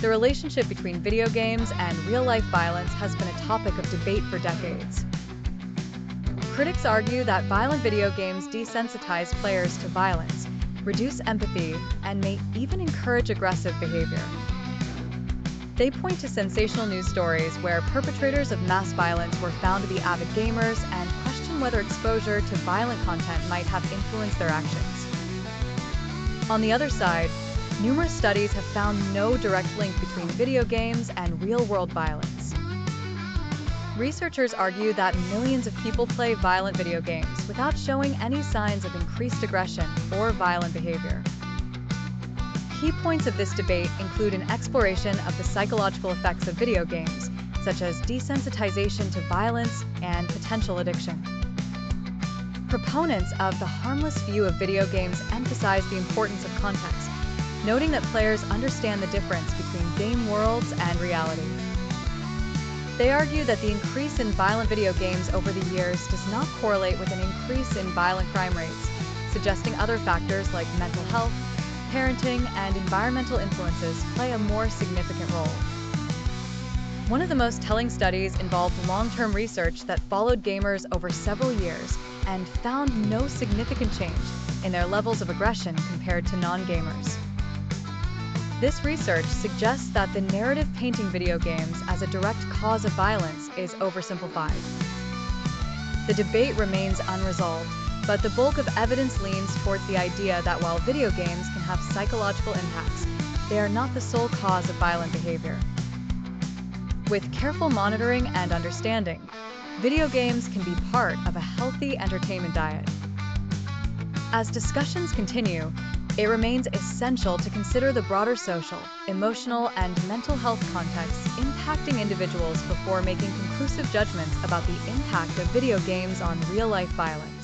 The relationship between video games and real-life violence has been a topic of debate for decades. Critics argue that violent video games desensitize players to violence, reduce empathy, and may even encourage aggressive behavior. They point to sensational news stories where perpetrators of mass violence were found to be avid gamers and question whether exposure to violent content might have influenced their actions. On the other side, numerous studies have found no direct link between video games and real-world violence. Researchers argue that millions of people play violent video games without showing any signs of increased aggression or violent behavior. Key points of this debate include an exploration of the psychological effects of video games, such as desensitization to violence and potential addiction. Proponents of the harmless view of video games emphasize the importance of context, noting that players understand the difference between game worlds and reality. They argue that the increase in violent video games over the years does not correlate with an increase in violent crime rates, suggesting other factors like mental health, parenting, and environmental influences play a more significant role. One of the most telling studies involved long-term research that followed gamers over several years and found no significant change in their levels of aggression compared to non-gamers. This research suggests that the narrative painting video games as a direct cause of violence is oversimplified. The debate remains unresolved, but the bulk of evidence leans towards the idea that while video games can have psychological impacts, they are not the sole cause of violent behavior. With careful monitoring and understanding, video games can be part of a healthy entertainment diet. As discussions continue, it remains essential to consider the broader social, emotional, and mental health contexts impacting individuals before making conclusive judgments about the impact of video games on real-life violence.